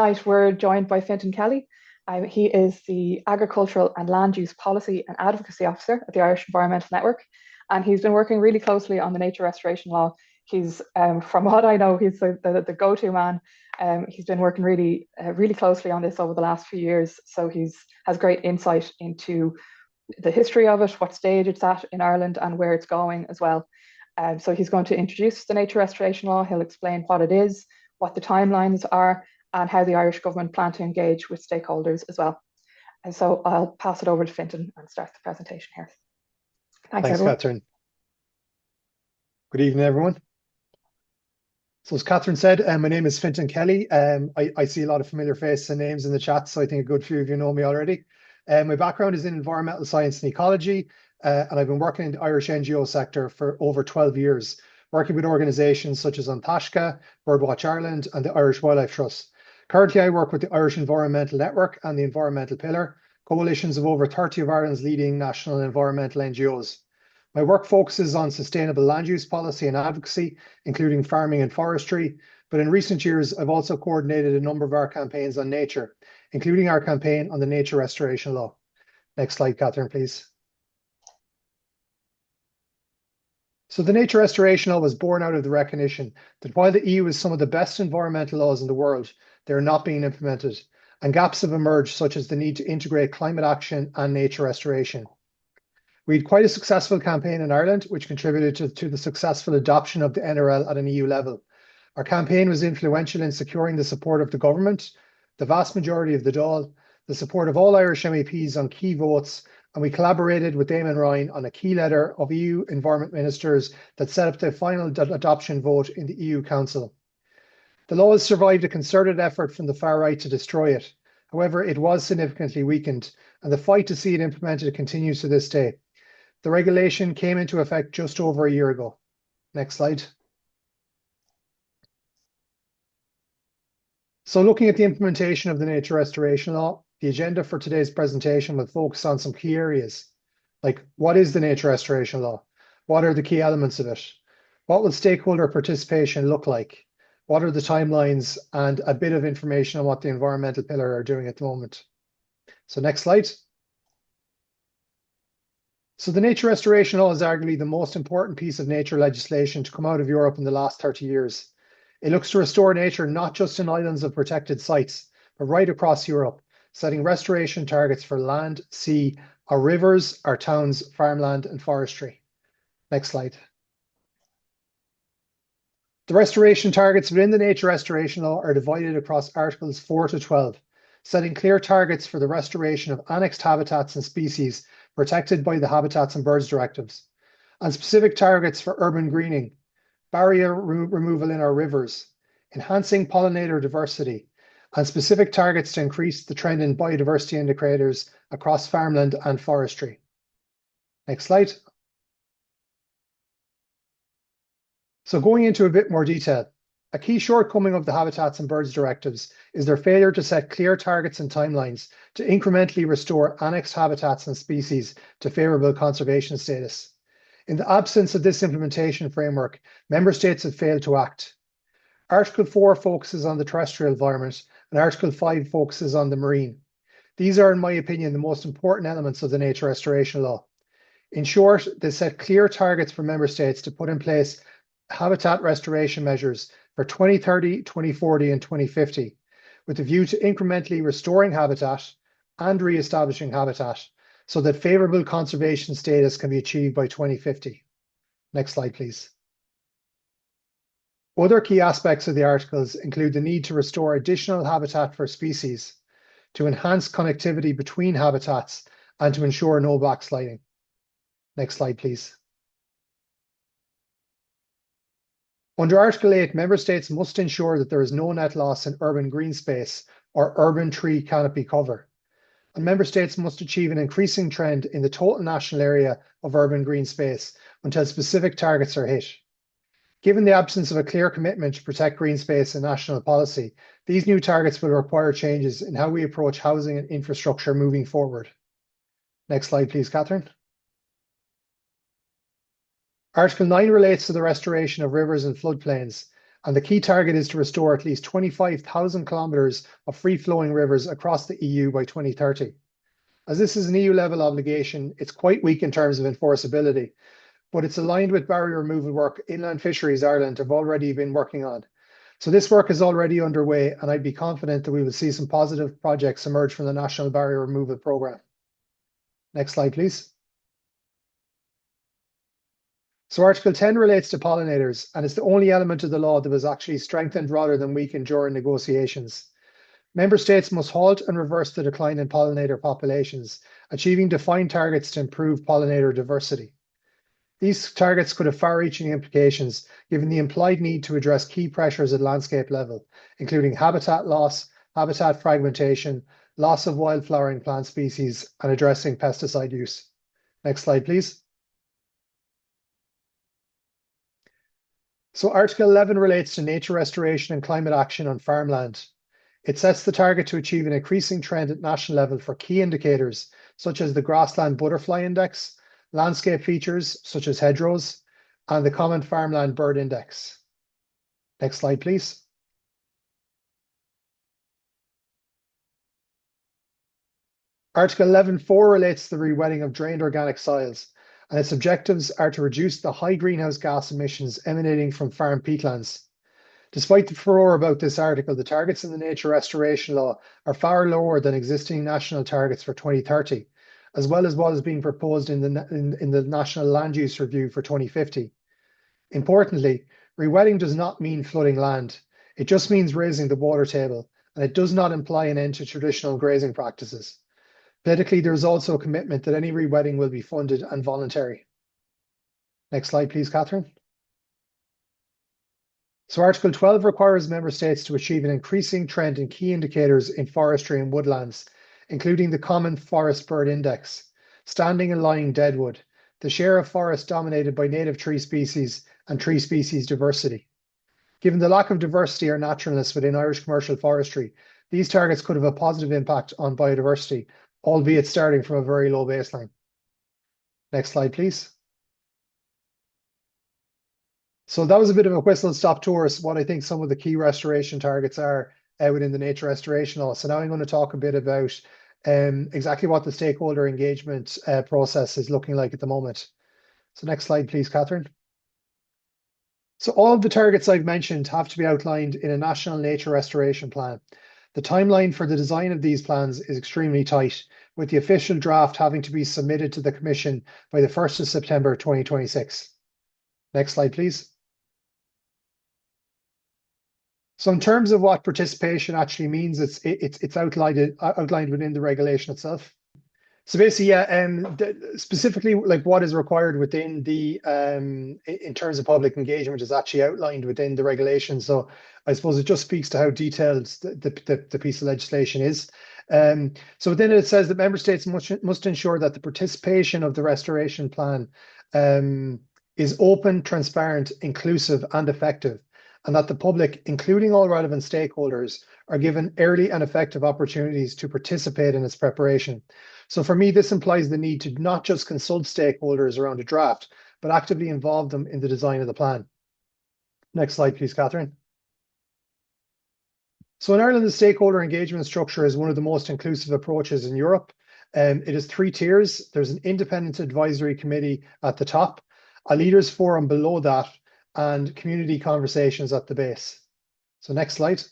Tonight we're joined by Fintan Kelly. He is the Agricultural and Land Use Policy and Advocacy Officer at the Irish Environmental Network, and he's been working really closely on the nature restoration law. He's, from what I know, he's the go-to man. He's been working really closely on this over the last few years, so he's has great insight into the history of it, what stage it's at in Ireland, and where it's going as well. So he's going to introduce the nature restoration law. He'll explain what it is, what the timelines are, and how the Irish government plan to engage with stakeholders as well. And so I'll pass it over to Fintan and start the presentation here. Thanks everyone. Catherine. Good evening, everyone. So as Catherine said, my name is Fintan Kelly. I see a lot of familiar faces and names in the chat, so I think a good few of you know me already. My background is in environmental science and ecology, and I've been working in the Irish NGO sector for over 12 years, working with organisations such as An Taisce, Birdwatch Ireland, and the Irish Wildlife Trust. Currently, I work with the Irish Environmental Network and the Environmental Pillar, coalitions of over 30 of Ireland's leading national environmental NGOs. My work focuses on sustainable land use policy and advocacy, including farming and forestry, but in recent years, I've also coordinated a number of our campaigns on nature, including our campaign on the nature restoration law. Next slide, Catherine, please. So the nature restoration law was born out of the recognition that while the EU has some of the best environmental laws in the world, they are not being implemented, and gaps have emerged, such as the need to integrate climate action and nature restoration. We had quite a successful campaign in Ireland, which contributed to the successful adoption of the NRL at an EU level. Our campaign was influential in securing the support of the government, the vast majority of the Dáil, the support of all Irish MEPs on key votes, and we collaborated with Damon Ryan on a key letter of EU environment ministers that set up the final adoption vote in the EU Council. The law has survived a concerted effort from the far right to destroy it. However, it was significantly weakened, and the fight to see it implemented continues to this day. The regulation came into effect just over a year ago. Next slide. So looking at the implementation of the nature restoration law, the agenda for today's presentation will focus on some key areas, like what is the nature restoration law? What are the key elements of it? What will stakeholder participation look like? What are the timelines, and a bit of information on what the environmental pillar are doing at the moment. So next slide. So the nature restoration law is arguably the most important piece of nature legislation to come out of Europe in the last 30 years. It looks to restore nature not just in islands of protected sites, but right across Europe, setting restoration targets for land, sea, our rivers, our towns, farmland, and forestry. Next slide. The restoration targets within the nature restoration law are divided across Articles 4 to 12, setting clear targets for the restoration of annexed habitats and species protected by the Habitats and Birds directives, and specific targets for urban greening, barrier removal in our rivers, enhancing pollinator diversity, and specific targets to increase the trend in biodiversity indicators across farmland and forestry. Next slide. So going into a bit more detail, a key shortcoming of the Habitats and Birds directives is their failure to set clear targets and timelines to incrementally restore annexed habitats and species to favourable conservation status. In the absence of this implementation framework, Member States have failed to act. Article 4 focuses on the terrestrial environment, and Article 5 focuses on the marine. These are, in my opinion, the most important elements of the nature restoration law. In short, they set clear targets for Member States to put in place habitat restoration measures for 2030, 2040, and 2050, with a view to incrementally restoring habitat and re-establishing habitat so that favourable conservation status can be achieved by 2050. Next slide, please. Other key aspects of the articles include the need to restore additional habitat for species, to enhance connectivity between habitats, and to ensure no backsliding. Next slide, please. Under Article 8, Member States must ensure that there is no net loss in urban green space or urban tree canopy cover. And Member States must achieve an increasing trend in the total national area of urban green space until specific targets are hit. Given the absence of a clear commitment to protect green space in national policy, these new targets will require changes in how we approach housing and infrastructure moving forward. Next slide, please, Catherine. Article 9 relates to the restoration of rivers and floodplains, And the key target is to restore at least 25,000 kilometres of free-flowing rivers across the EU by 2030. As this is an EU-level obligation, it's quite weak in terms of enforceability, but it's aligned with barrier removal work Inland Fisheries Ireland have already been working on. So this work is already underway, and I'd be confident that we will see some positive projects emerge from the National Barrier Removal Programme. Next slide, please. So Article 10 relates to pollinators, and it's the only element of the law that was actually strengthened rather than weakened during negotiations. Member states must halt and reverse the decline in pollinator populations, achieving defined targets to improve pollinator diversity. These targets could have far-reaching implications, given the implied need to address key pressures at landscape level, including habitat loss, habitat fragmentation, loss of wild-flowering plant species, and addressing pesticide use. Next slide, please. So Article 11 relates to nature restoration and climate action on farmland. It sets the target to achieve an increasing trend at national level for key indicators, such as the Grassland Butterfly Index, landscape features, such as hedgerows, and the Common Farmland Bird Index. Next slide, please. Article 11.4 relates to the rewetting of drained organic soils, and its objectives are to reduce the high greenhouse gas emissions emanating from farm peatlands. Despite the furore about this article, the targets in the Nature Restoration Law are far lower than existing national targets for 2030, as well as what is being proposed in the National Land Use Review for 2050. Importantly, rewetting does not mean flooding land. It just means raising the water table, and it does not imply an end to traditional grazing practices. Politically, there is also a commitment that any rewetting will be funded and voluntary. Next slide, please, Catherine. So Article 12 requires member states to achieve an increasing trend in key indicators in forestry and woodlands, including the Common Forest Bird Index, standing and lying deadwood, the share of forest dominated by native tree species, and tree species diversity. Given the lack of diversity or naturalness within Irish commercial forestry, these targets could have a positive impact on biodiversity, albeit starting from a very low baseline. Next slide, please. So that was a bit of a whistle-stop tour of what I think some of the key restoration targets are within the Nature Restoration Law. So now I'm going to talk a bit about exactly what the stakeholder engagement process is looking like at the moment. So next slide, please, Catherine. So all of the targets I've mentioned have to be outlined in a national nature restoration plan. The timeline for the design of these plans is extremely tight, with the official draft having to be submitted to the Commission by the 1st of September 2026. Next slide, please. So in terms of what participation actually means, it's outlined within the regulation itself. So basically, yeah, specifically like what is required within the in terms of public engagement is actually outlined within the regulation. So I suppose it just speaks to how detailed the piece of legislation is. So within it says that member states must ensure that the participation of the restoration plan is open, transparent, inclusive, and effective, and that the public, including all relevant stakeholders, are given early and effective opportunities to participate in its preparation. So for me, this implies the need to not just consult stakeholders around a draft, but actively involve them in the design of the plan. Next slide, please, Catherine. So in Ireland, the stakeholder engagement structure is one of the most inclusive approaches in Europe. It is 3 tiers. There's an independent advisory committee at the top, a leaders forum below that, and community conversations at the base. So next slide.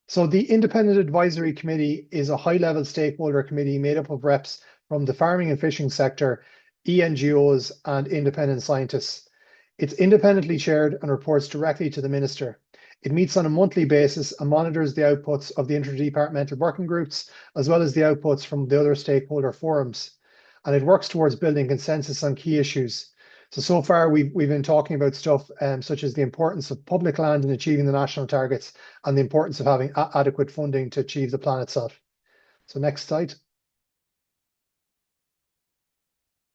So the Independent Advisory Committee is a high-level stakeholder committee made up of reps from the farming and fishing sector, ENGOs, and independent scientists. It's independently chaired and reports directly to the Minister. It meets on a monthly basis and monitors the outputs of the interdepartmental working groups, as well as the outputs from the other stakeholder forums. And it works towards building consensus on key issues. So far, we've been talking about stuff such as the importance of public land in achieving the national targets and the importance of having adequate funding to achieve the plan itself. So next slide.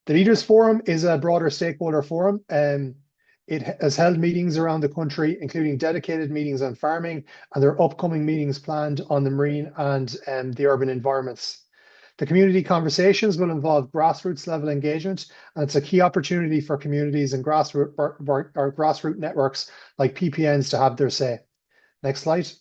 The Leaders Forum is a broader stakeholder forum. It has held meetings around the country, including dedicated meetings on farming, and there are upcoming meetings planned on the marine and the urban environments. The community conversations will involve grassroots level engagement, and it's a key opportunity for communities and grassroots networks like PPNs to have their say. Next slide.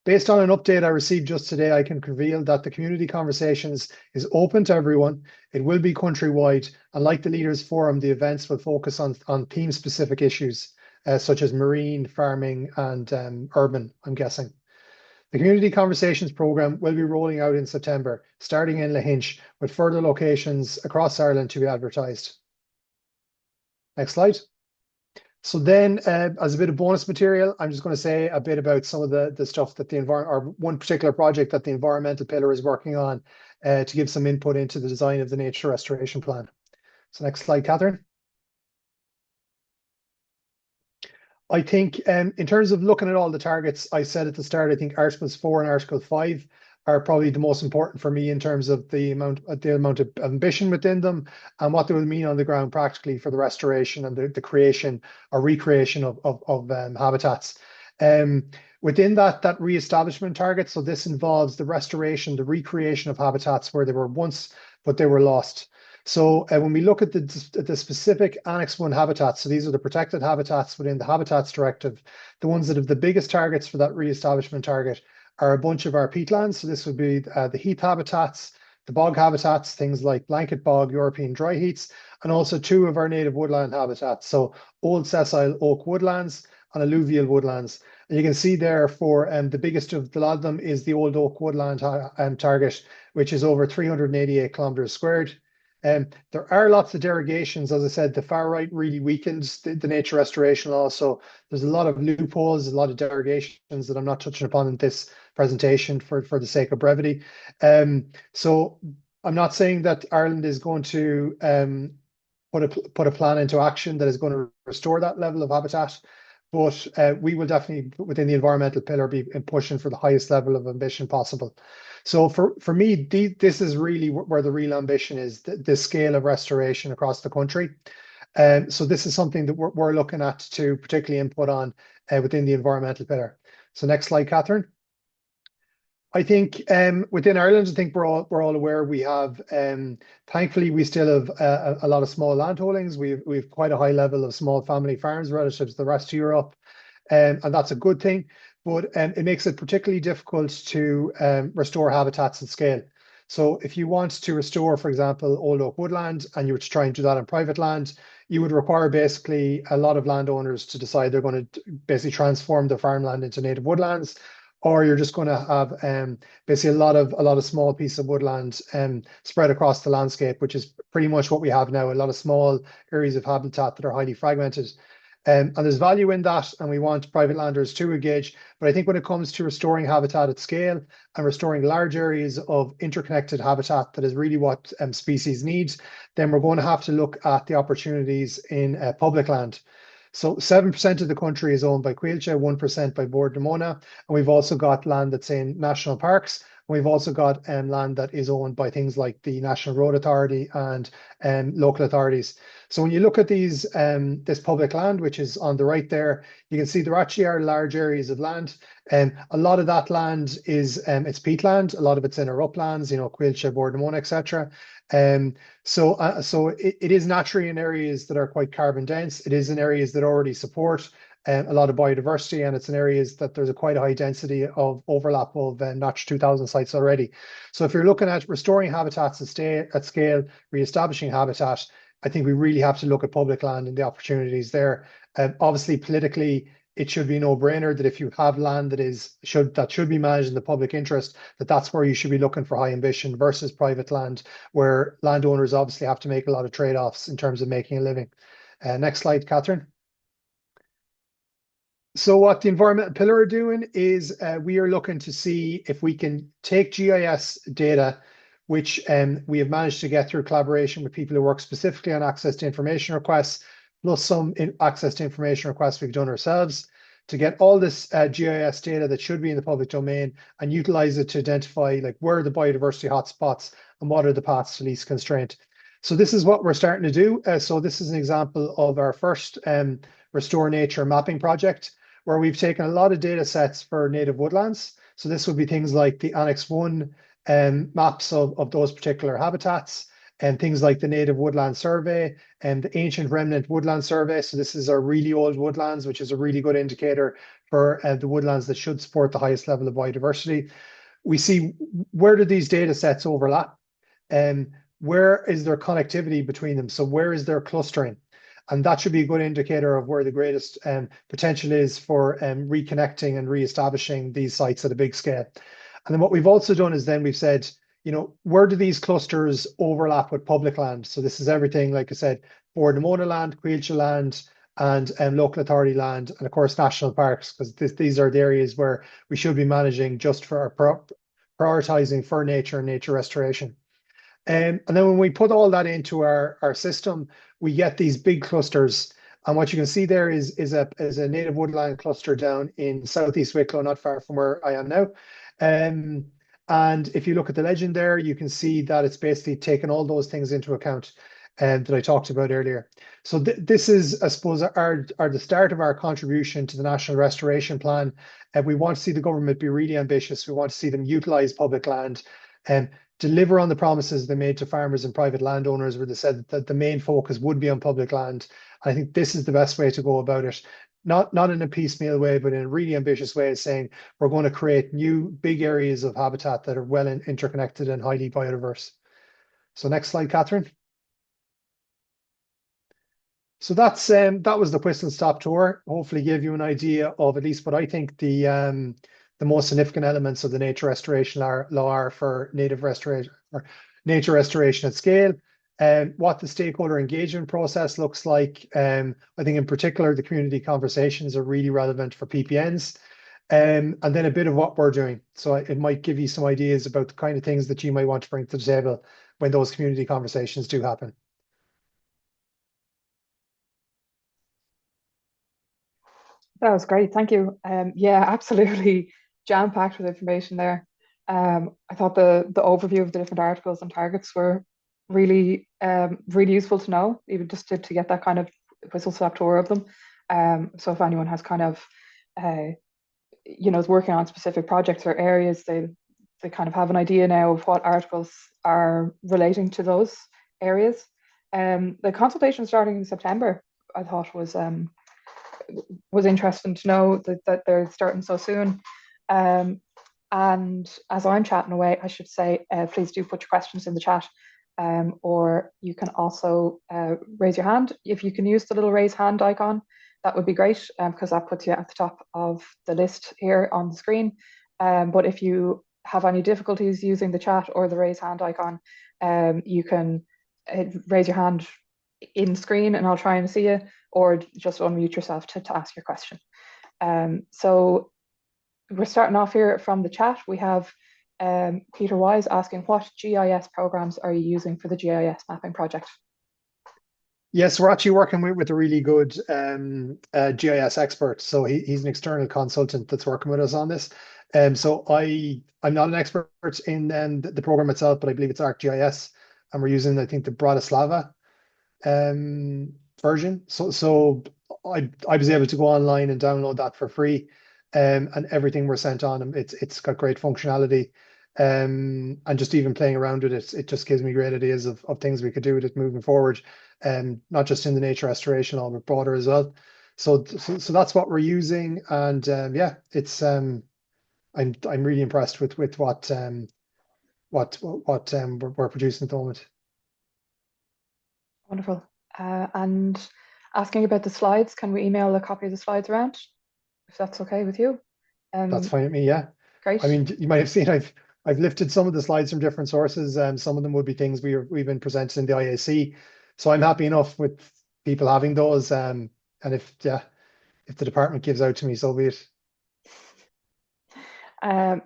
Based on an update I received just today, I can reveal that the community conversations is open to everyone. It will be countrywide, and like the Leaders Forum, the events will focus on theme-specific issues, such as marine, farming, and urban, I'm guessing. The Community Conversations programme will be rolling out in September, starting in Lahinch, with further locations across Ireland to be advertised. Next slide. So then, as a bit of bonus material, I'm just going to say a bit about some of the stuff that the or one particular project that the environmental pillar is working on to give some input into the design of the nature restoration plan. So next slide, Catherine. I think in terms of looking at all the targets, I said at the start, I think Articles 4 and Article 5 are probably the most important for me in terms of the amount of ambition within them and what they will mean on the ground practically for the restoration and the creation or recreation of habitats. Within that re-establishment target, so this involves the restoration, the recreation of habitats where they were once, but they were lost. So when we look at the specific Annex 1 habitats, so these are the protected habitats within the Habitats Directive, the ones that have the biggest targets for that re-establishment target are a bunch of our peatlands. So this would be the heath habitats, the bog habitats, things like blanket bog, European dry heaths, and also 2 of our native woodland habitats. So old sessile oak woodlands and alluvial woodlands. And you can see there for the biggest of the lot of them is the old oak woodland target, which is over 388 kilometers squared. There are lots of derogations. As I said, the far right really weakens the nature restoration law. So there's a lot of loopholes, a lot of derogations that I'm not touching upon in this presentation for the sake of brevity. So I'm not saying that Ireland is going to put a plan into action that is going to restore that level of habitat, but we will definitely, within the environmental pillar, be pushing for the highest level of ambition possible. So for me, this is really where the real ambition is, the scale of restoration across the country. So this is something that we're looking at to particularly input on within the environmental pillar. So next slide, Catherine. I think within Ireland, I think we're all aware we have, thankfully, we still have a lot of small landholdings. We've quite a high level of small family farms relative to the rest of Europe, and that's a good thing. But it makes it particularly difficult to restore habitats at scale. So if you want to restore, for example, old oak woodland, and you were to try and do that on private land, you would require basically a lot of landowners to decide they're going to basically transform their farmland into native woodlands, or you're just going to have basically a lot of small pieces of woodland spread across the landscape, which is pretty much what we have now, a lot of small areas of habitat that are highly fragmented. And there's value in that, and we want private landers to engage. But I think when it comes to restoring habitat at scale and restoring large areas of interconnected habitat, that is really what species need, then we're going to have to look at the opportunities in public land. So 7% of the country is owned by Coillte, 1% by Bord na Móna, and we've also got land that's in national parks. We've also got land that is owned by things like the National Road Authority and local authorities. So when you look at these, this public land, which is on the right there, you can see there actually are large areas of land. A lot of that land is it's peatland. A lot of it's in our uplands, you know, Coillte, Bord na Móna, etc. So it is naturally in areas that are quite carbon dense. It is in areas that already support a lot of biodiversity, and it's in areas that there's quite a high density of overlap of Notch 2000 sites already. So if you're looking at restoring habitats at scale, re-establishing habitat, I think we really have to look at public land and the opportunities there. Obviously, politically, it should be no brainer that if you have land that should be managed in the public interest, that's where you should be looking for high ambition versus private land, where landowners obviously have to make a lot of trade-offs in terms of making a living. Next slide, Catherine. So what the environmental pillar are doing is we are looking to see if we can take GIS data, which we have managed to get through collaboration with people who work specifically on access to information requests, plus some access to information requests we've done ourselves, to get all this GIS data that should be in the public domain and utilize it to identify like where are the biodiversity hotspots and what are the paths to least constraint. So this is what we're starting to do. So this is an example of our first Restore Nature mapping project, where we've taken a lot of data sets for native woodlands. So this would be things like the Annex 1 maps of those particular habitats, and things like the Native Woodland Survey and the Ancient Remnant Woodland Survey. So this is our really old woodlands, which is a really good indicator for the woodlands that should support the highest level of biodiversity. We see, where do these data sets overlap? Where is there connectivity between them? So where is there clustering? And that should be a good indicator of where the greatest potential is for reconnecting and reestablishing these sites at a big scale. And then what we've also done is then we've said, where do these clusters overlap with public land? So this is everything, like I said, for Namona land, Cuilcha land, and local authority land, and of course national parks, because these are the areas where we should be managing just for our prioritizing for nature and nature restoration. And then when we put all that into our system, we get these big clusters. And what you can see there is a native woodland cluster down in southeast Wicklow, not far from where I am now. And if you look at the legend there, you can see that it's basically taken all those things into account that I talked about earlier. So this is, I suppose, the start of our contribution to the National Restoration Plan. And we want to see the government be really ambitious. We want to see them utilise public land and deliver on the promises they made to farmers and private landowners, where they said that the main focus would be on public land. I think this is the best way to go about it. Not in a piecemeal way, but in a really ambitious way, saying we're going to create new big areas of habitat that are well interconnected and highly biodiverse. So next slide, Catherine. So that was the whistle stop tour. Hopefully gave you an idea of at least what I think the most significant elements of the nature restoration law are for native restoration or nature restoration at scale, and what the stakeholder engagement process looks like. I think in particular, the community conversations are really relevant for PPNs, and then a bit of what we're doing. So it might give you some ideas about the kind of things that you might want to bring to the table when those community conversations do happen. That was great. Thank you. Yeah, absolutely jam-packed with information there. I thought the overview of the different articles and targets were really useful to know, even just to get that kind of whistle-stop tour of them. So if anyone has kind of is working on specific projects or areas, they kind of have an idea now of what articles are relating to those areas. The consultation starting in September, I thought was interesting to know that they're starting so soon. And as I'm chatting away, I should say, please do put your questions in the chat, or you can also raise your hand. If you can use the little raise hand icon, that would be great, because that puts you at the top of the list here on the screen. But if you have any difficulties using the chat or the raise hand icon, you can raise your hand in screen and I'll try and see you, or just unmute yourself to ask your question. So we're starting off here from the chat. We have Peter Wise asking, what GIS programs are you using for the GIS mapping project? Yes, we're actually working with a really good GIS expert. So he's an external consultant that's working with us on this. So I'm not an expert in the program itself, but I believe it's ArcGIS, and we're using, I think, the Bratislava version. So I was able to go online and download that for free, and everything we're sent on. It's got great functionality, and just even playing around with it, it just gives me great ideas of things we could do with it moving forward, not just in the nature restoration, all but broader as well. So that's what we're using, and yeah, it's I'm really impressed with what we're producing at the moment. Wonderful. And asking about the slides, can we email a copy of the slides around, if that's okay with you? That's fine with me, yeah. Great. I mean, you might have seen I've lifted some of the slides from different sources. Some of them would be things we've been presented in the IAC. So I'm happy enough with people having those. And if the department gives out to me, so be it. And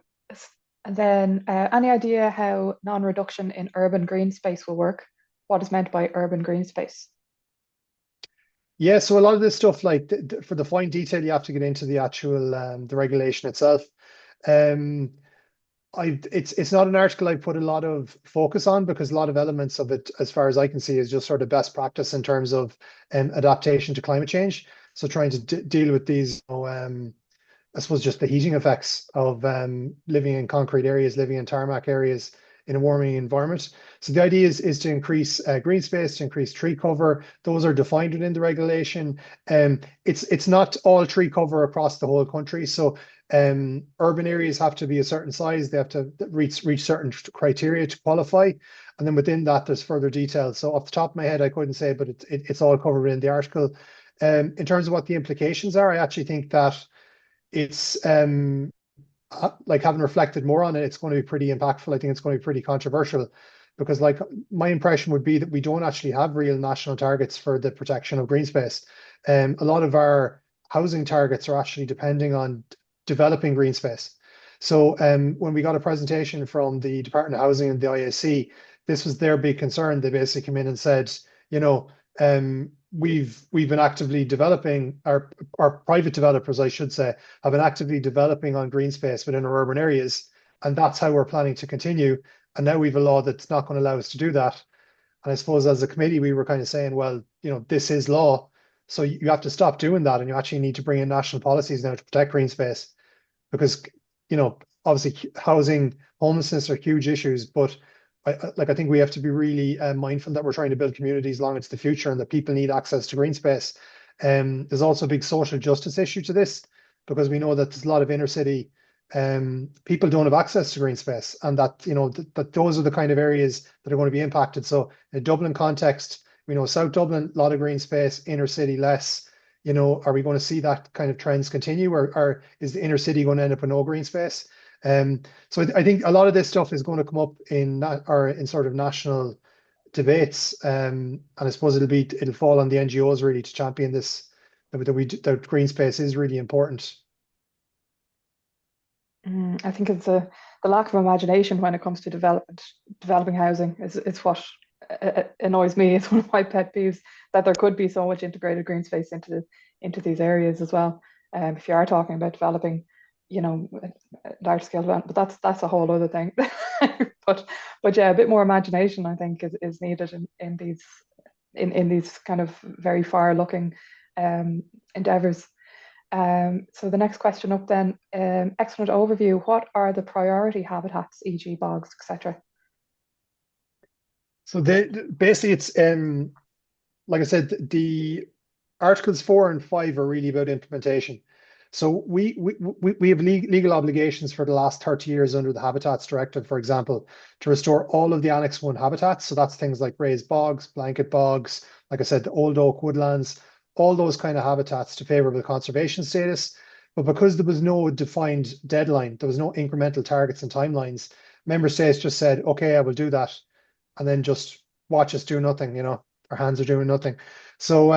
then any idea how non-reduction in urban green space will work? What is meant by urban green space? Yeah, so a lot of this stuff, like for the fine detail, you have to get into the actual the regulation itself. It's not an article I put a lot of focus on, because a lot of elements of it, as far as I can see, is just sort of best practice in terms of adaptation to climate change. So trying to deal with these I suppose just the heating effects of living in concrete areas, living in tarmac areas in a warming environment. So the idea is to increase green space, to increase tree cover. Those are defined within the regulation. It's not all tree cover across the whole country. So urban areas have to be a certain size. They have to reach certain criteria to qualify. And then within that, there's further details. So off the top of my head, I couldn't say, but it's all covered in the article. In terms of what the implications are, I actually think that it's like having reflected more on it, it's going to be pretty impactful. I think it's going to be pretty controversial because like my impression would be that we don't actually have real national targets for the protection of green space. A lot of our housing targets are actually depending on developing green space. So when we got a presentation from the Department of Housing and the IAC, this was their big concern. They basically came in and said, you know, we've been actively developing our private developers, I should say, have been actively developing on green space within our urban areas, and that's how we're planning to continue. And now we've a law that's not going to allow us to do that. And I suppose as a committee, we were kind of saying, well, you know, this is law, so you have to stop doing that, and you actually need to bring in national policies now to protect green space, because you know, obviously, housing, homelessness are huge issues, but I think we have to be really mindful that we're trying to build communities long into the future and that people need access to green space. There's also a big social justice issue to this because we know that there's a lot of inner city people don't have access to green space, and that you know that those are the kind of areas that are going to be impacted. So in a Dublin context, we know South Dublin, a lot of green space, inner city less. You know, are we going to see that kind of trends continue, or is the inner city going to end up with no green space? So I think a lot of this stuff is going to come up in sort of national debates, and I suppose it'll fall on the NGOs really to champion this. That green space is really important. I think it's the lack of imagination when it comes to developing housing is what annoys me. It's one of my pet peeves that there could be so much integrated green space into these areas as well. If you are talking about developing, you know, large scale development, but that's a whole other thing. but yeah, a bit more imagination I think is needed in these kind of very far looking endeavors. So the next question up then, excellent overview. What are the priority habitats, e.g. bogs, etc.? So basically it's like I said, the Articles 4 and 5 are really about implementation. So we have legal obligations for the last 30 years under the Habitats Directive, for example, to restore all of the Annex 1 habitats. So that's things like raised bogs, blanket bogs, like I said, the old oak woodlands, all those kind of habitats to favorable conservation status. But because there was no defined deadline, there was no incremental targets and timelines, member states just said, okay, I will do that. And then just watch us do nothing, you know, our hands are doing nothing. So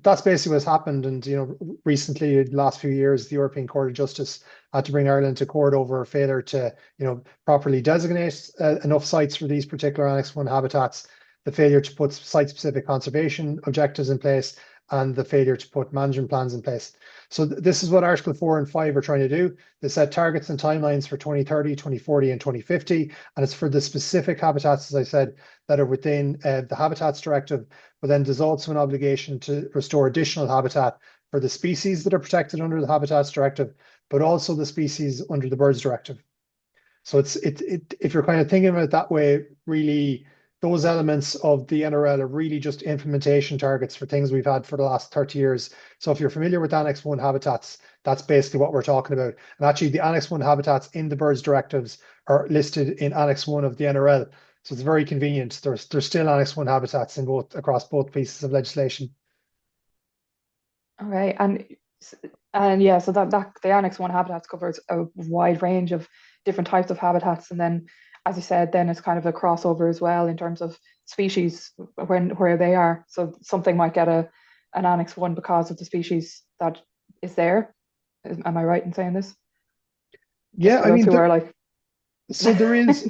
that's basically what's happened. And, you know, recently, the last few years, the European Court of Justice had to bring Ireland to court over a failure to, you know, properly designate enough sites for these particular Annex 1 habitats, the failure to put site-specific conservation objectives in place, and the failure to put management plans in place. So this is what Article 4 and 5 are trying to do. They set targets and timelines for 2030, 2040, and 2050, and it's for the specific habitats, as I said, that are within the Habitats Directive, but then there's also an obligation to restore additional habitat for the species that are protected under the Habitats Directive, but also the species under the Birds Directive. So if you're kind of thinking about it that way, really, those elements of the NRL are really just implementation targets for things we've had for the last 30 years. So if you're familiar with Annex 1 habitats, that's basically what we're talking about. And actually, the Annex 1 habitats in the birds directives are listed in Annex 1 of the NRL. So it's very convenient. There's still Annex 1 habitats in across both pieces of legislation. Okay, and yeah, so that the Annex 1 habitats covers a wide range of different types of habitats, and then as you said, then it's kind of a crossover as well in terms of species where they are. So something might get an Annex 1 because of the species that is there. Am I right in saying this? Yeah, I mean, so there is,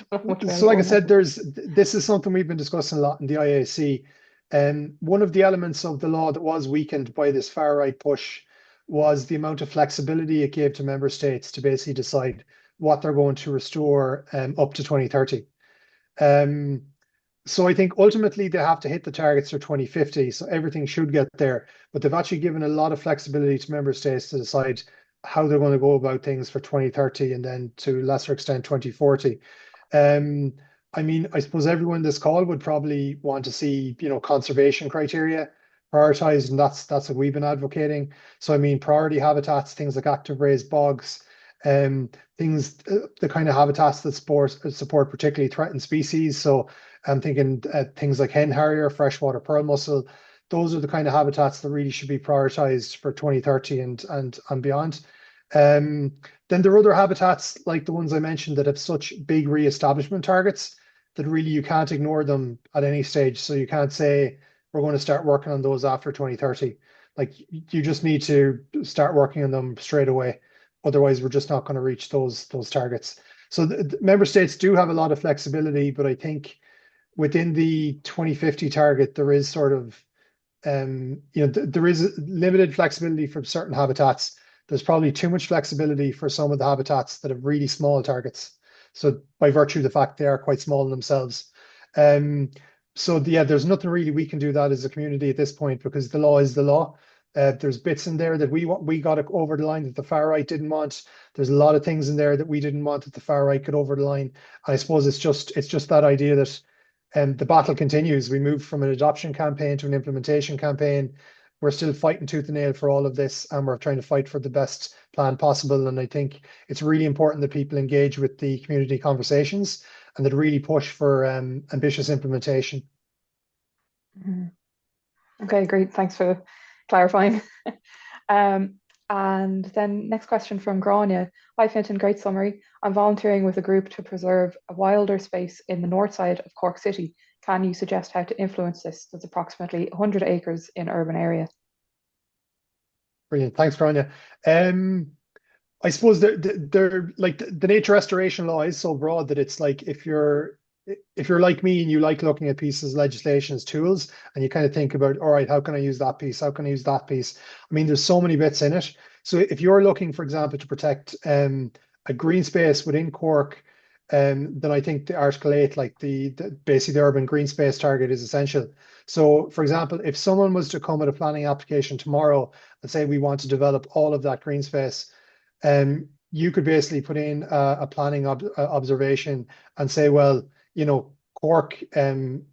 so like I said, this is something we've been discussing a lot in the IAC. And one of the elements of the law that was weakened by this far right push was the amount of flexibility it gave to member states to basically decide what they're going to restore up to 2030. So I think ultimately they have to hit the targets for 2050. So everything should get there, but they've actually given a lot of flexibility to member states to decide how they're going to go about things for 2030 and then to a lesser extent 2040. Um, I mean, I suppose everyone in this call would probably want to see, conservation criteria prioritized, and that's what we've been advocating. So I mean, priority habitats, things like active raised bogs, things, the kind of habitats that support particularly threatened species. So I'm thinking things like hen harrier, freshwater pearl mussel. Those are the kind of habitats that really should be prioritized for 2030 and beyond. Um, then there are other habitats like the ones I mentioned that have such big re-establishment targets that really you can't ignore them at any stage. So you can't say we're going to start working on those after 2030. Like you just need to start working on them straight away. Otherwise, we're just not going to reach those targets. So the member states do have a lot of flexibility, but I think within the 2050 target, there is sort of there is limited flexibility for certain habitats. There's probably too much flexibility for some of the habitats that have really small targets. So by virtue of the fact they are quite small in themselves. Um, so yeah, there's nothing really we can do that as a community at this point because the law is the law. There's bits in there that we got over the line that the far right didn't want. There's a lot of things in there that we didn't want that the far right got over the line. And I suppose it's just that idea that the battle continues. We moved from an adoption campaign to an implementation campaign. We're still fighting tooth and nail for all of this, and we're trying to fight for the best plan possible. And I think it's really important that people engage with the community conversations and that really push for ambitious implementation. Mhm. Okay, great. Thanks for clarifying. Um, and then next question from Grania. Hi, Fintan, great summary. I'm volunteering with a group to preserve a wilder space in the north side of Cork City. Can you suggest how to influence this? There's approximately 100 acres in urban area. Brilliant. Thanks, Grania. I suppose they're like the nature restoration law is so broad that it's like if you're like me and you like looking at pieces of legislation as tools and you kind of think about, all right, how can I use that piece? How can I use that piece? I mean, there's so many bits in it. So if you're looking, for example, to protect a green space within Cork, then I think the Article 8, like basically the urban green space target is essential. So for example, if someone was to come with a planning application tomorrow and say we want to develop all of that green space, you could basically put in a planning observation and say, well, Cork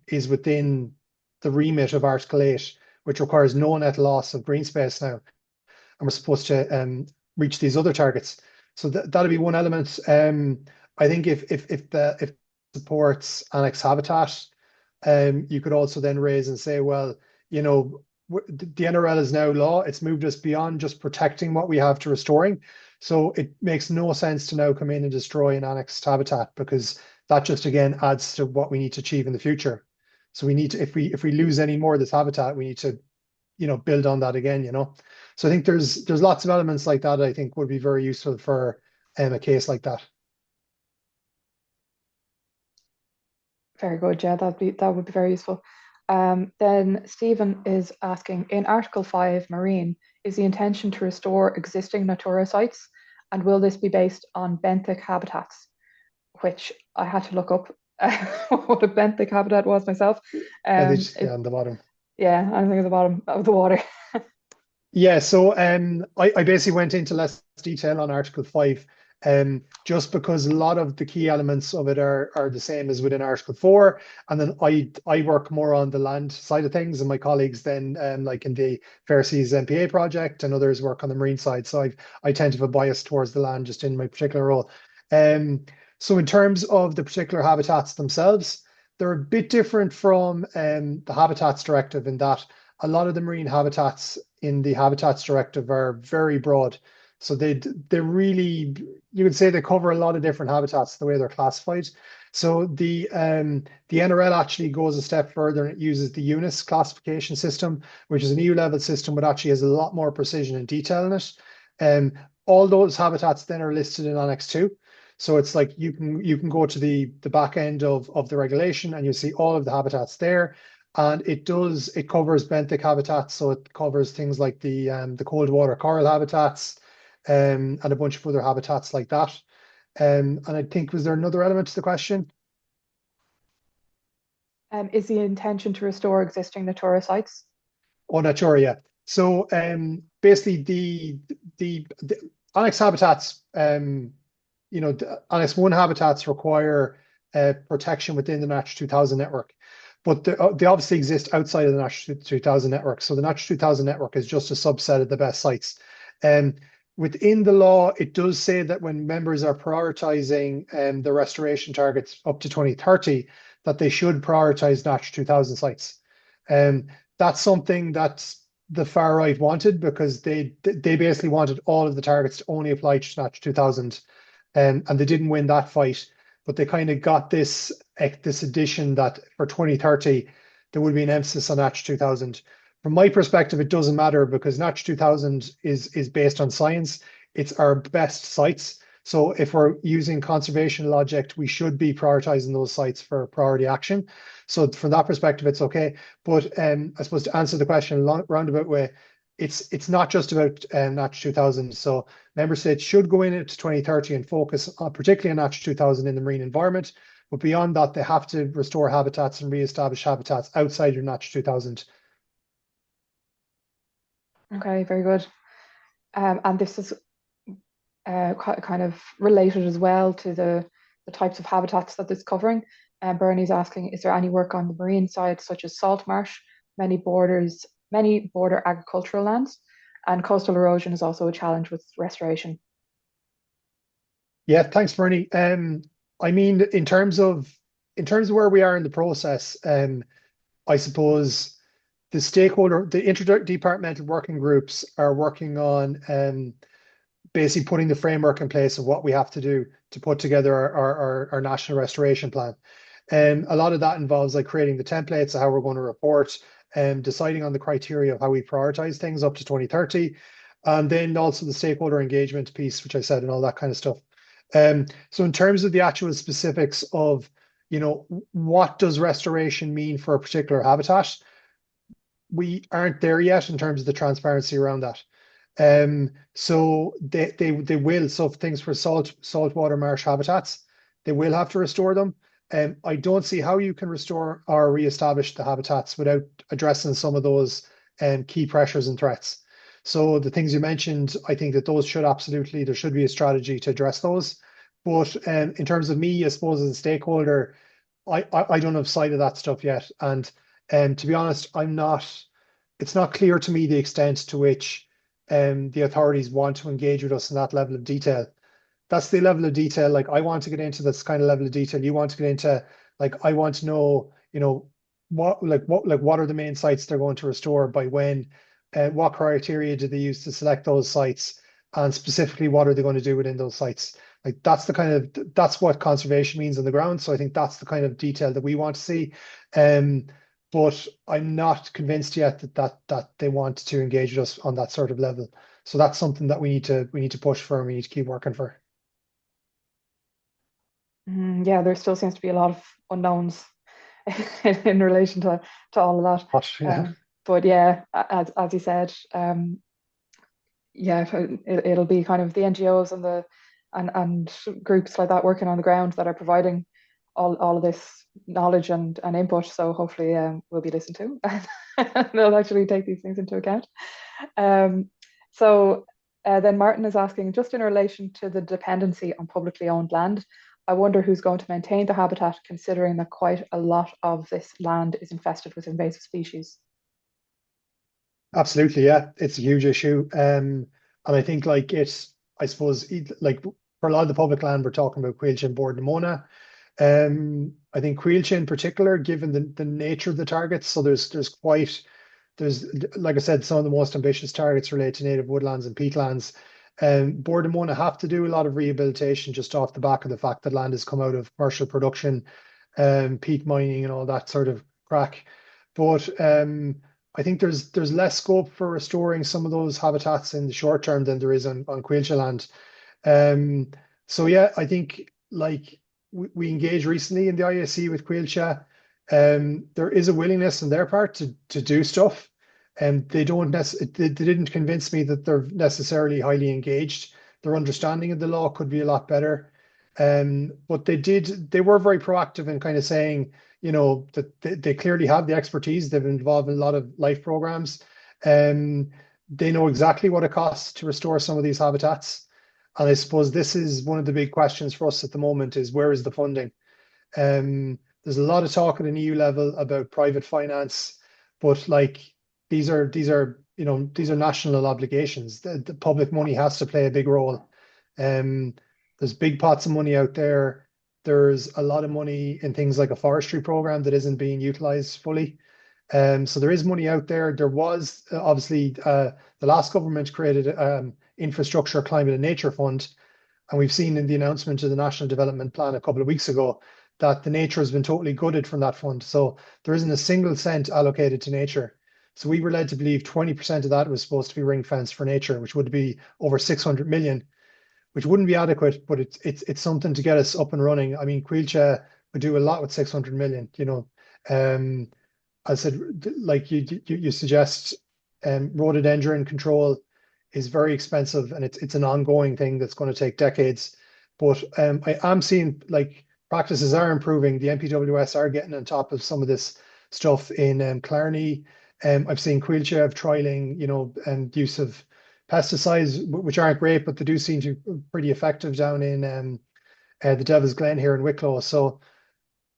is within the remit of Article 8, which requires no net loss of green space now, and we're supposed to reach these other targets. So that'll be one element. I think if supports annex habitat, you could also then raise and say, well, the NRL is now law. It's moved us beyond just protecting what we have to restoring. So it makes no sense to now come in and destroy an annexed habitat because that just again adds to what we need to achieve in the future. So we need to, if we lose any more of this habitat, we need to, build on that again. So I think there's lots of elements like that I think would be very useful for a case like that. Very good. Yeah, that would be very useful. Then Stephen is asking, in Article 5 Marine, is the intention to restore existing Natura sites? And will this be based on benthic habitats? Which I had to look up what a benthic habitat was myself. Yeah, on the bottom. Yeah, I think at the bottom of the water. Yeah, so I basically went into less detail on Article 5 just because a lot of the key elements of it are the same as within Article 4. And then I work more on the land side of things, and my colleagues then like in the Fair Seas MPA project, and others work on the marine side. So I tend to have a bias towards the land just in my particular role. So in terms of the particular habitats themselves, they're a bit different from the Habitats Directive in that a lot of the marine habitats in the Habitats Directive are very broad. So they really, you could say they cover a lot of different habitats the way they're classified. So the NRL actually goes a step further and it uses the UNIS classification system, which is an EU level system, but actually has a lot more precision and detail in it. All those habitats then are listed in Annex 2. So it's like you can go to the back end of the regulation and you see all of the habitats there. And it covers benthic habitats, so it covers things like the cold water coral habitats, and a bunch of other habitats like that. And I think, was there another element to the question? Is the intention to restore existing Natura sites? Oh, not sure. Yeah. So basically, the Annex habitats, Annex 1 habitats require protection within the Natura 2000 network, but they obviously exist outside of the Natura 2000 network. So the Natura 2000 network is just a subset of the best sites. Within the law, it does say that when members are prioritizing the restoration targets up to 2030, that they should prioritize Natura 2000 sites. That's something that the far right wanted, because they basically wanted all of the targets to only apply to Natura 2000, and they didn't win that fight. But they kind of got this addition that for 2030 there would be an emphasis on Natura 2000. From my perspective, it doesn't matter, because Natura 2000 is based on science. It's our best sites. So if we're using conservation logic, we should be prioritizing those sites for priority action. So from that perspective, it's okay. But I suppose to answer the question in a roundabout way, it's not just about Natura 2000. So member states should go into 2030 and focus on, particularly on Natura 2000 in the marine environment. But beyond that, they have to restore habitats and re-establish habitats outside your Natura 2000. Okay, very good. And this is kind of related as well to the types of habitats that this is covering. Bernie's asking, is there any work on the marine side, such as salt marsh, many border agricultural lands, and coastal erosion is also a challenge with restoration? Yeah, thanks, Bernie. I mean, in terms of where we are in the process, I suppose the interdepartmental working groups are working on basically putting the framework in place of what we have to do to put together our national restoration plan. And a lot of that involves like creating the templates of how we're going to report and deciding on the criteria of how we prioritize things up to 2030. And then also the stakeholder engagement piece, which I said, and all that kind of stuff. So in terms of the actual specifics of, what does restoration mean for a particular habitat, we aren't there yet in terms of the transparency around that. So they will. So things for saltwater marsh habitats, they will have to restore them. I don't see how you can restore or reestablish the habitats without addressing some of those key pressures and threats. So the things you mentioned, I think that those there should be a strategy to address those. But in terms of me, I suppose as a stakeholder, I don't have sight of that stuff yet. And to be honest, it's not clear to me the extent to which the authorities want to engage with us in that level of detail. That's the level of detail. Like, I want to get into this kind of level of detail. You want to get into, like, I want to know, what are the main sites they're going to restore by when, what criteria do they use to select those sites, and specifically what are they going to do within those sites? Like, that's what conservation means on the ground. So I think that's the kind of detail that we want to see. But I'm not convinced yet that they want to engage with us on that sort of level. So that's something that we need to push for, and we need to keep working for. Yeah, there still seems to be a lot of unknowns in relation to all of that. Yeah. But yeah, as you said, yeah, it'll be kind of the NGOs and groups like that working on the ground that are providing all of this knowledge and input. So hopefully we'll be listened to. They'll actually take these things into account. So then Martin is asking, just in relation to the dependency on publicly owned land, I wonder who's going to maintain the habitat, considering that quite a lot of this land is infested with invasive species. Absolutely, yeah, it's a huge issue. And I think I suppose like for a lot of the public land, we're talking about Cuilchin and Bord na Móna. I think Cuilchin in particular, given the nature of the targets, so there's like I said, some of the most ambitious targets relate to native woodlands and peatlands. Bord na Móna have to do a lot of rehabilitation just off the back of the fact that land has come out of commercial production, peat mining and all that sort of crack. But I think there's less scope for restoring some of those habitats in the short term than there is on Cuilchin land. So yeah, I think like we engaged recently in the IAC with Cuilchin. There is a willingness on their part to do stuff, and they didn't convince me that they're necessarily highly engaged. Their understanding of the law could be a lot better. But they were very proactive in kind of saying, that they clearly have the expertise. They've been involved in a lot of life programs. They know exactly what it costs to restore some of these habitats. And I suppose this is one of the big questions for us at the moment is where is the funding? There's a lot of talk at an EU level about private finance, but like these are national obligations. The public money has to play a big role. Um, there's big pots of money out there. There's a lot of money in things like a forestry program that isn't being utilized fully. So there is money out there. There was obviously the last government created infrastructure, climate, and nature fund, and we've seen in the announcement of the National Development Plan a couple of weeks ago that the nature has been totally gutted from that fund. So there isn't a single cent allocated to nature. So we were led to believe 20% of that was supposed to be ring fenced for nature, which would be over 600 million, which wouldn't be adequate, but it's something to get us up and running. I mean, Quilcha would do a lot with 600 million, you know. Um, I said, like you suggest, rhododendron control is very expensive and it's an ongoing thing that's going to take decades. But I am seeing like practices are improving. The MPWS are getting on top of some of this stuff in Clarny. I've seen Quilcha trialing, you know, and use of pesticides, which aren't great, but they do seem to be pretty effective down in the Devil's Glen here in Wicklow. So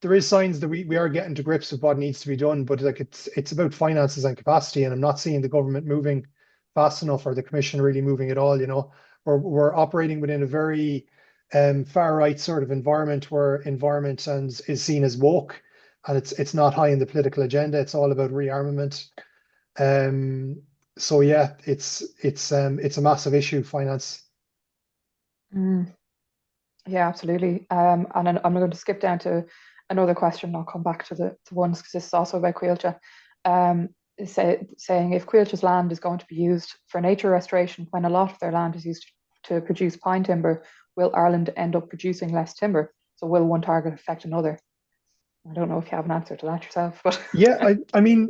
there is signs that we are getting to grips with what needs to be done, but like it's about finances and capacity, and I'm not seeing the government moving fast enough or the commission really moving at all. You know, we're operating within a very far right sort of environment where environment and is seen as woke, and it's not high in the political agenda. It's all about rearmament. So yeah, it's a massive issue, finance. Mm, yeah, absolutely. And then I'm going to skip down to another question. I'll come back to the ones because this is also about Quilcha. Um, saying if Quilcha's land is going to be used for nature restoration when a lot of their land is used to produce pine timber, will Ireland end up producing less timber? So will one target affect another? I don't know if you have an answer to that yourself, but Yeah, I mean,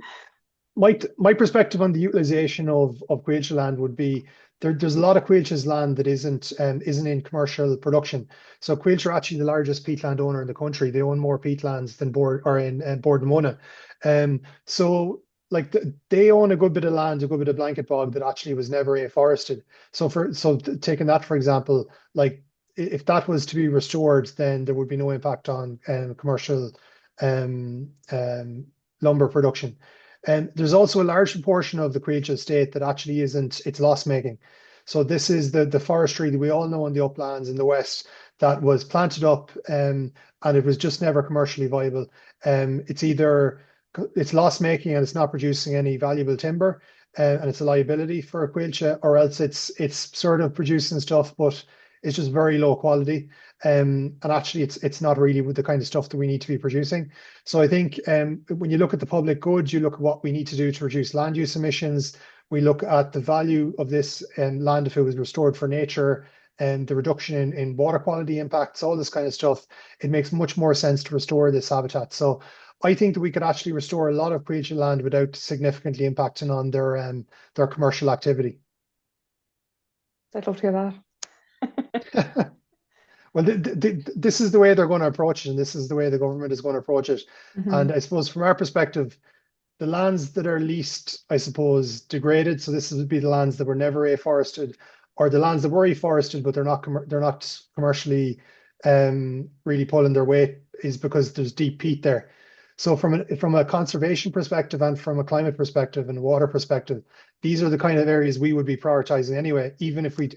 my perspective on the utilization of Quailcha land would be there's a lot of Quailcha's land that isn't in commercial production. So Quailcha are actually the largest peatland owner in the country. They own more peatlands than Board or in Bord na Móna. So like they own a good bit of land, a good bit of blanket bog that actually was never afforested. Taking that for example, like if that was to be restored, then there would be no impact on commercial um, um, lumber production. And there's also a large proportion of the Creature estate that actually isn't, it's loss making. So this is the forestry that we all know in the uplands in the west that was planted up and it was just never commercially viable. It's either it's loss making and it's not producing any valuable timber and it's a liability for a quilcha, or else it's sort of producing stuff, but it's just very low quality. And actually it's not really with the kind of stuff that we need to be producing. So I think when you look at the public good, you look at what we need to do to reduce land use emissions. We look at the value of this land if it was restored for nature and the reduction in water quality impacts, all this kind of stuff. It makes much more sense to restore this habitat. So I think that we could actually restore a lot of Quechua land without significantly impacting on their commercial activity. I'd love to hear that. Well, this is the way they're going to approach it, and this is the way the government is going to approach it. Hmm. And I suppose from our perspective, the lands that are least, I suppose, degraded. So this would be the lands that were never afforested, or the lands that were afforested, but they're not commercially really pulling their weight, is because there's deep peat there. So from a conservation perspective and from a climate perspective and a water perspective, these are the kind of areas we would be prioritizing anyway, even if we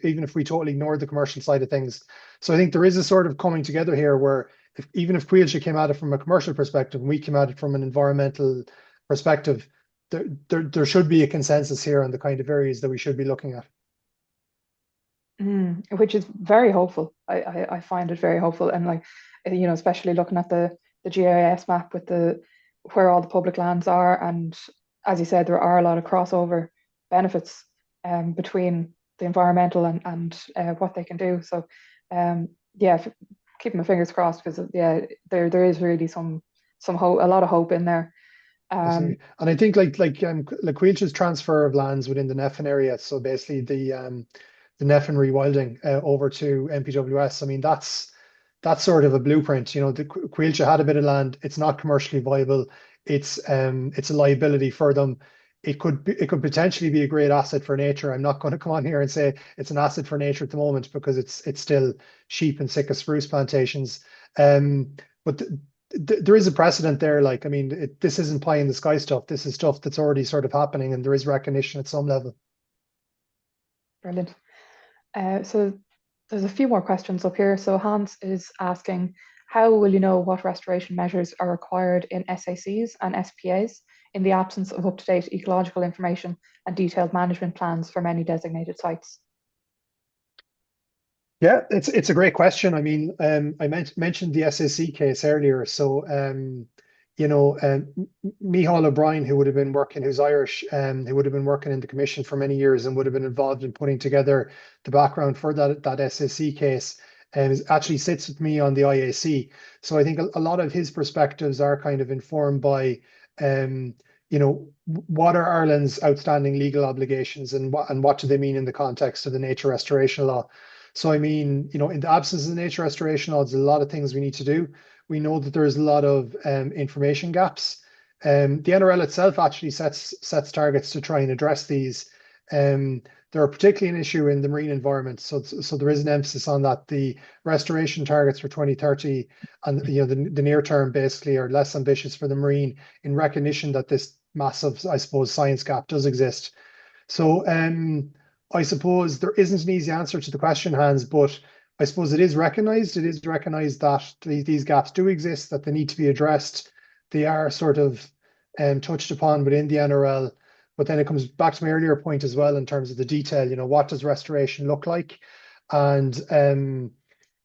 totally ignored the commercial side of things. So I think there is a sort of coming together here where even if Quilcha came at it from a commercial perspective and we came at it from an environmental perspective, there should be a consensus here on the kind of areas that we should be looking at. Which is very hopeful. I find it very hopeful, and like especially looking at the GIS map with the where all the public lands are, and as you said, there are a lot of crossover benefits between the environmental and what they can do. So yeah, keeping my fingers crossed because yeah, there is really some hope, a lot of hope in there. Um, And I think like Quilcha's transfer of lands within the Neffen area, so basically the Neffen rewilding over to MPWS. I mean that's sort of a blueprint. You know, the Quilcha had a bit of land. It's not commercially viable. It's a liability for them. it could potentially be a great asset for nature. I'm not going to come on here and say it's an asset for nature at the moment because it's still sheep and Sitka spruce plantations. But there is a precedent there. Like, I mean, this isn't pie in the sky stuff. This is stuff that's already sort of happening, and there is recognition at some level. Brilliant. So there's a few more questions up here. So Hans is asking, how will you know what restoration measures are required in SACs and SPAs in the absence of up-to-date ecological information and detailed management plans for many designated sites? Yeah, it's a great question. I mean, I mentioned the SAC case earlier. So, Micheál O'Brien, who's Irish, who would have been working in the commission for many years and would have been involved in putting together the background for that SAC case, actually sits with me on the IAC. So I think a lot of his perspectives are kind of informed by, um, what are Ireland's outstanding legal obligations and what do they mean in the context of the nature restoration law. So, I mean, in the absence of the nature restoration law, there's a lot of things we need to do. We know that there's a lot of information gaps. The NRL itself actually sets targets to try and address these. They're particularly an issue in the marine environment. So there is an emphasis on that. The restoration targets for 2030 and the near term basically are less ambitious for the marine in recognition that this massive, I suppose, science gap does exist. So I suppose there isn't an easy answer to the question, Hans, but I suppose it is recognized. It is recognized that these gaps do exist, that they need to be addressed. They are sort of touched upon within the NRL. But then it comes back to my earlier point as well in terms of the detail. What does restoration look like? And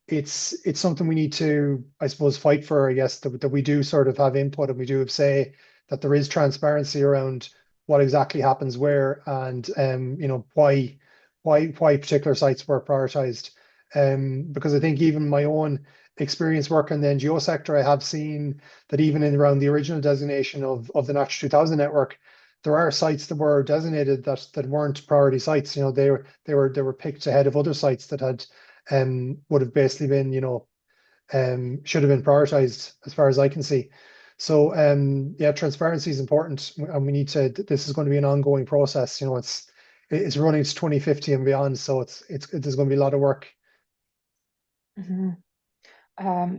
it's something we need to, I suppose, fight for. I guess that we do sort of have input and we do have say that there is transparency around what exactly happens where and why particular sites were prioritized. Because I think even my own experience working in the NGO sector, I have seen that even in around the original designation of the Natura 2000 network, there are sites that were designated that weren't priority sites. They were picked ahead of other sites that had would have basically been should have been prioritized as far as I can see. So yeah, transparency is important, and we need to. This is going to be an ongoing process. It's running to 2050 and beyond, so there's going to be a lot of work. Mm-hmm.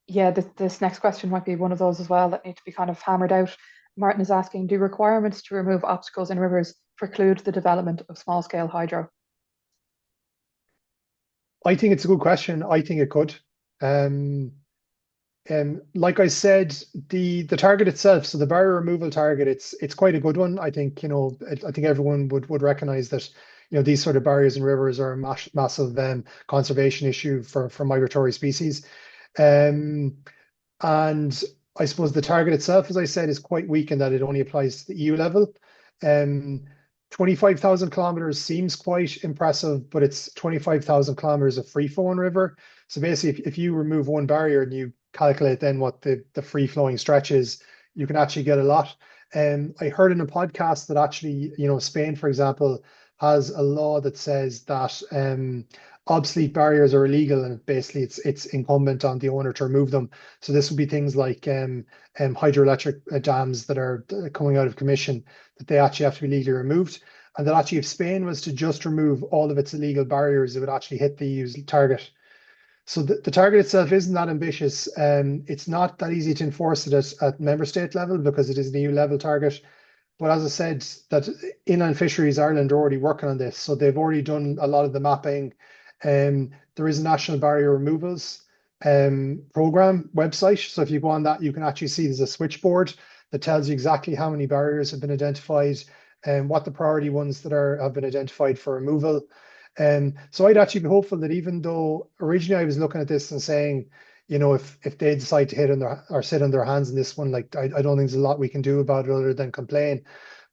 Yeah, this next question might be one of those as well that need to be kind of hammered out. Martin is asking, do requirements to remove obstacles in rivers preclude the development of small-scale hydro? I think it's a good question. I think it could. Like I said, the target itself, so the barrier removal target, it's quite a good one. I think I think everyone would recognize that these sort of barriers in rivers are a massive conservation issue for migratory species. And I suppose the target itself, as I said, is quite weak in that it only applies to the EU level. 25,000 kilometers seems quite impressive, but it's 25,000 kilometers of free flowing river. So basically, if you remove one barrier and you calculate then what the free flowing stretch is, you can actually get a lot. I heard in a podcast that actually, Spain, for example, has a law that says that obsolete barriers are illegal, and basically it's incumbent on the owner to remove them. So this would be things like hydroelectric dams that are coming out of commission, that they actually have to be legally removed. And that actually, if Spain was to just remove all of its illegal barriers, it would actually hit the EU's target. So the target itself isn't that ambitious. It's not that easy to enforce it at member state level because it is an EU level target. But as I said, that Inland Fisheries Ireland are already working on this. So they've already done a lot of the mapping. There is a National Barrier Removals program website. So if you go on that, you can actually see there's a switchboard that tells you exactly how many barriers have been identified and what the priority ones that have been identified for removal. So I'd actually be hopeful that even though originally I was looking at this and saying, if they decide to hit on or sit on their hands in this one, like I don't think there's a lot we can do about it other than complain.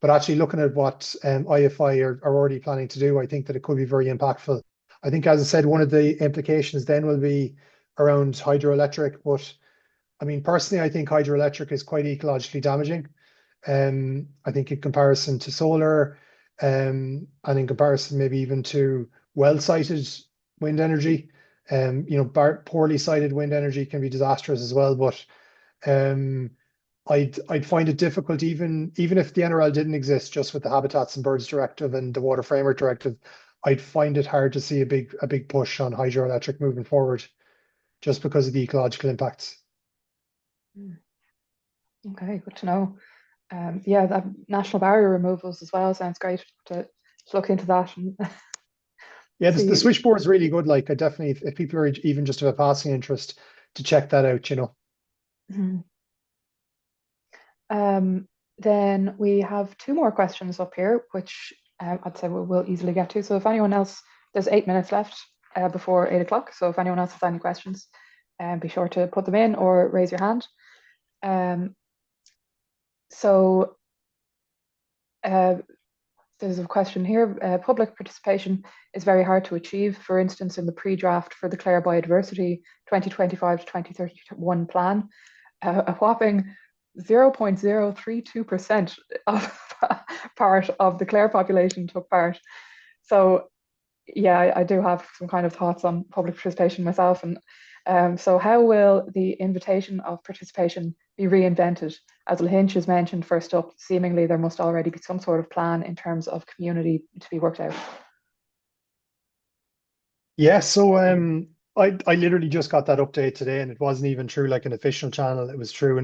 But actually looking at what IFI are already planning to do, I think that it could be very impactful. I think, as I said, one of the implications then will be around hydroelectric. But I mean, personally, I think hydroelectric is quite ecologically damaging. I think in comparison to solar, and in comparison maybe even to well-sited wind energy, poorly sited wind energy can be disastrous as well. But I'd find it difficult, even if the NRL didn't exist, just with the Habitats and Birds Directive and the Water Framework Directive, I'd find it hard to see a big push on hydroelectric moving forward, just because of the ecological impacts. Mm. Okay, good to know. Yeah, that national barrier removals as well sounds great to look into that and Yeah, the see. switchboard is really good. Like, I definitely, if people are even just of a passing interest, to check that out. Mhm. Um, then we have two more questions up here, which I'd say we'll easily get to. So if anyone else, there's 8 minutes left before 8 o'clock. So if anyone else has any questions, be sure to put them in or raise your hand. Um, so uh, there's a question here. Public participation is very hard to achieve. For instance, in the pre-draft for the Clare Biodiversity 2025 to 2031 plan, a whopping 0.032% of part of the Clare population took part. So yeah, I do have some kind of thoughts on public participation myself. And so how will the invitation of participation be reinvented? As Lahinch has mentioned first up, seemingly there must already be some sort of plan in terms of community to be worked out. Yeah, so I literally just got that update today, and it wasn't even through like an official channel. It was through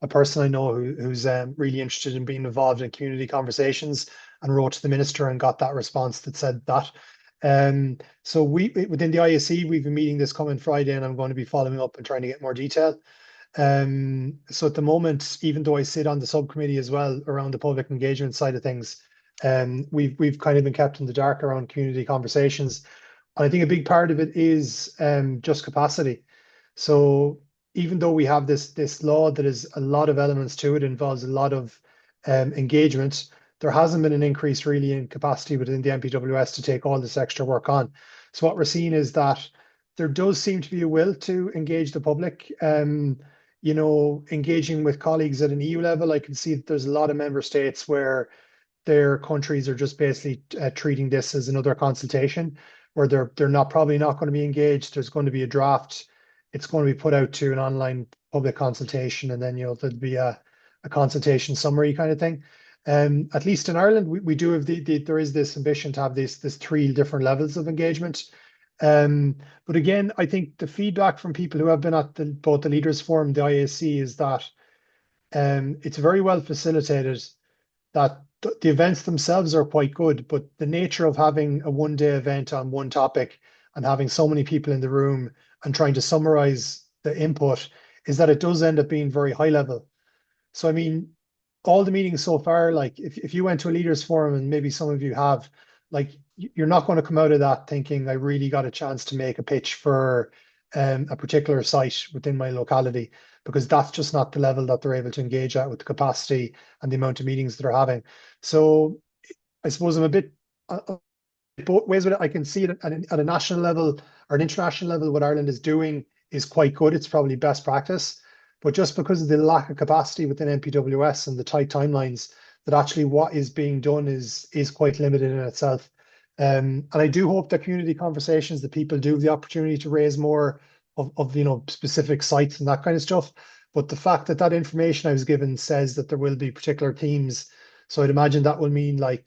a person I know who's really interested in being involved in community conversations, and wrote to the minister and got that response that said that. So within the ISC, we've been meeting this coming Friday, and I'm going to be following up and trying to get more detail. So at the moment, even though I sit on the subcommittee as well around the public engagement side of things, we've kind of been kept in the dark around community conversations. And I think a big part of it is just capacity. So even though we have this law that is a lot of elements to it, involves a lot of engagement, there hasn't been an increase really in capacity within the MPWS to take all this extra work on. So what we're seeing is that there does seem to be a will to engage the public. Engaging with colleagues at an EU level, I can see that there's a lot of member states where their countries are just basically treating this as another consultation, where they're not probably not going to be engaged. There's going to be a draft. It's going to be put out to an online public consultation, and then there'll be a consultation summary kind of thing. At least in Ireland, we do have there is this ambition to have this three different levels of engagement. But again, I think the feedback from people who have been at both the Leaders Forum, the IAC, is that it's very well facilitated, that the events themselves are quite good, but the nature of having a one-day event on one topic and having so many people in the room and trying to summarize the input is that it does end up being very high level. So, I mean, all the meetings so far, like if you went to a leaders forum, and maybe some of you have, like you're not going to come out of that thinking I really got a chance to make a pitch for a particular site within my locality, because that's just not the level that they're able to engage at with the capacity and the amount of meetings that they're having. So I suppose I'm a bit both ways with it. I can see it at a national level or an international level. What Ireland is doing is quite good. It's probably best practice, but just because of the lack of capacity within MPWS and the tight timelines, that actually what is being done is quite limited in itself. And I do hope that community conversations, that people do have the opportunity to raise more of specific sites and that kind of stuff. But the fact that that information I was given says that there will be particular themes, so I'd imagine that will mean like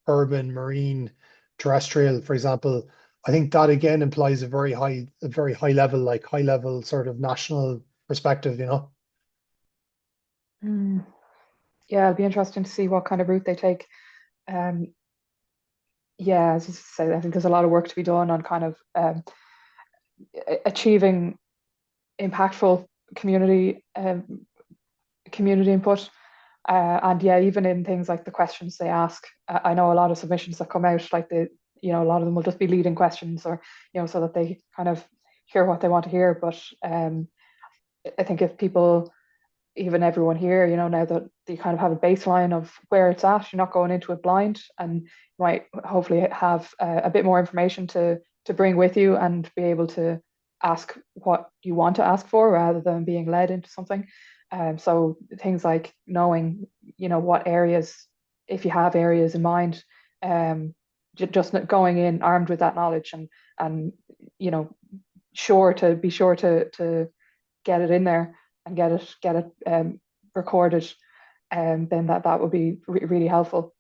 urban, marine, terrestrial, for example. I think that again implies a very high level, like high level sort of national perspective. Mm. Yeah, it'll be interesting to see what kind of route they take. Um, yeah, as you say, I think there's a lot of work to be done on kind of achieving impactful community input. And yeah, even in things like the questions they ask, I know a lot of submissions that come out, like a lot of them will just be leading questions, or so that they kind of hear what they want to hear. But I think if people, even everyone here, now that you kind of have a baseline of where it's at, you're not going into it blind, and you might hopefully have a bit more information to bring with you and be able to ask what you want to ask for rather than being led into something. So things like knowing, what areas, if you have areas in mind, just going in armed with that knowledge, and you know be sure to get it in there and get it recorded, then that would be really helpful.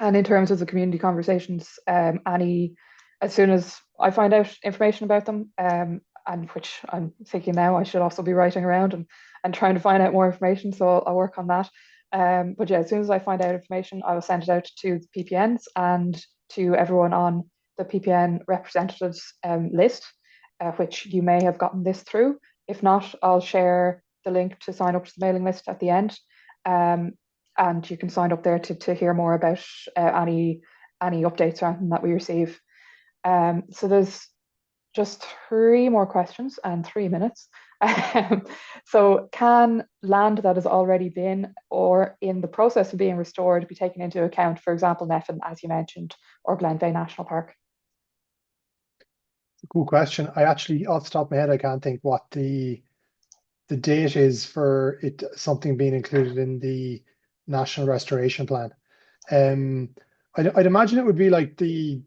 And in terms of the community conversations, as soon as I find out information about them, and which I'm thinking now I should also be writing around and trying to find out more information. So I'll work on that. But yeah, as soon as I find out information, I will send it out to the PPNs and to everyone on the PPN representatives list, which you may have gotten this through. If not, I'll share the link to sign up to the mailing list at the end. And you can sign up there to hear more about any updates or anything that we receive. So there's just 3 more questions and 3 minutes. So can land that has already been or in the process of being restored be taken into account, for example, Neffin, as you mentioned, or Glen Bay National Park? Cool question. I actually, off the top of my head, I can't think what the date is for it something being included in the National Restoration Plan. I'd imagine it would be like the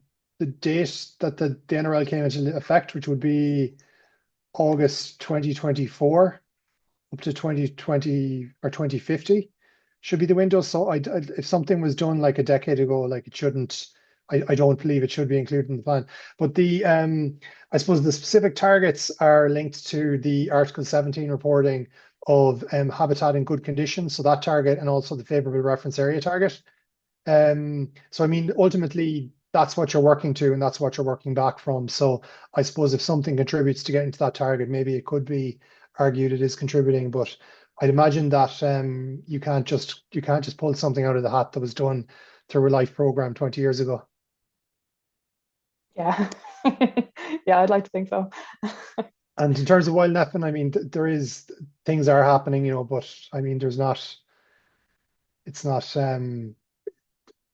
date that the NRL came into effect, which would be August 2024 up to 2020 or 2050 should be the window. So if something was done like a decade ago, like it shouldn't, I don't believe it should be included in the plan. But I suppose the specific targets are linked to the Article 17 reporting of habitat in good condition. So that target and also the favorable reference area target. So I mean, ultimately, that's what you're working to and that's what you're working back from. So I suppose if something contributes to getting to that target, maybe it could be argued it is contributing, but I'd imagine that you can't just pull something out of the hat that was done through a life program 20 years ago. Yeah. Yeah, I'd like to think so. And in terms of wild Neffin, I mean, things are happening, but I mean, it's not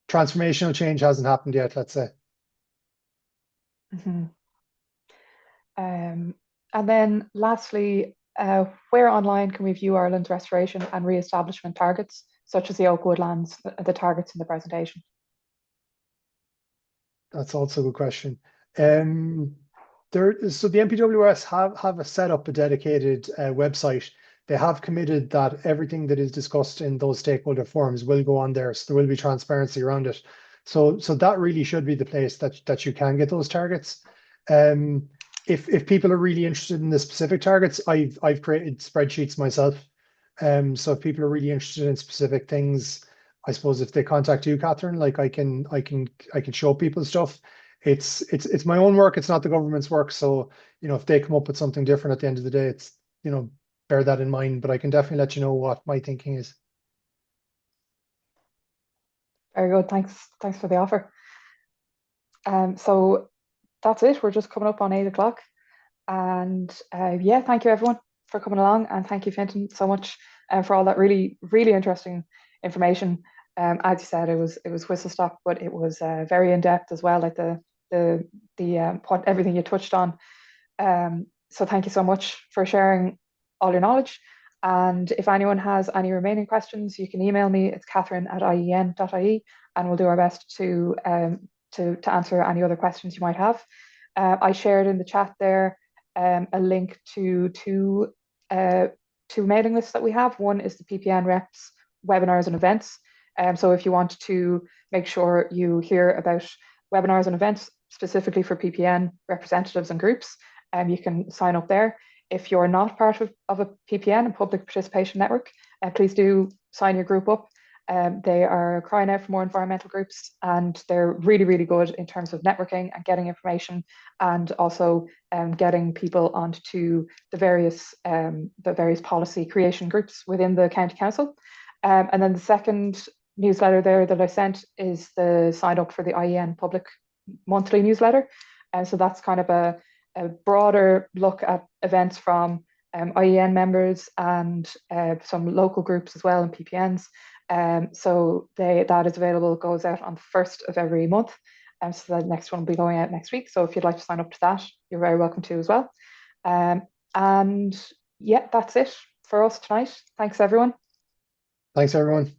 transformational change hasn't happened yet, let's say. Mm-hmm. And then lastly, where online can we view Ireland's restoration and re-establishment targets, such as the oak woodlands, the targets in the presentation? That's also a good question. So the NPWS have set up a dedicated website. They have committed that everything that is discussed in those stakeholder forums will go on there. So there will be transparency around it. So that really should be the place that you can get those targets. If people are really interested in the specific targets, I've created spreadsheets myself. So if people are really interested in specific things, I suppose if they contact you, Catherine, like I can show people stuff. It's my own work. It's not the government's work. So, if they come up with something different at the end of the day, it's, bear that in mind, but I can definitely let you know what my thinking is. Very good. Thanks for the offer. So that's it. We're just coming up on 8 o'clock. And yeah, thank you everyone for coming along. And thank you, Fintan, so much for all that really, really interesting information. As you said, it was whistle stop, but it was very in depth as well, like everything you touched on. So thank you so much for sharing all your knowledge. And if anyone has any remaining questions, you can email me. It's catherine@ien.ie, and we'll do our best to answer any other questions you might have. I shared in the chat there a link to two mailing lists that we have. One is the PPN Reps webinars and events. So if you want to make sure you hear about webinars and events specifically for PPN representatives and groups, you can sign up there. If you're not part of a PPN, a public participation network, please do sign your group up. They are crying out for more environmental groups, and they're really, really good in terms of networking and getting information, and also getting people onto the various policy creation groups within the county council. And then the second newsletter there that I sent is the sign up for the IEN public monthly newsletter. So that's kind of a broader look at events from IEN members and some local groups as well and PPNs. So that is available, goes out on the 1st of every month. So the next one will be going out next week. So if you'd like to sign up to that, you're very welcome to as well. And yeah, that's it for us tonight. Thanks, everyone. Thanks, everyone.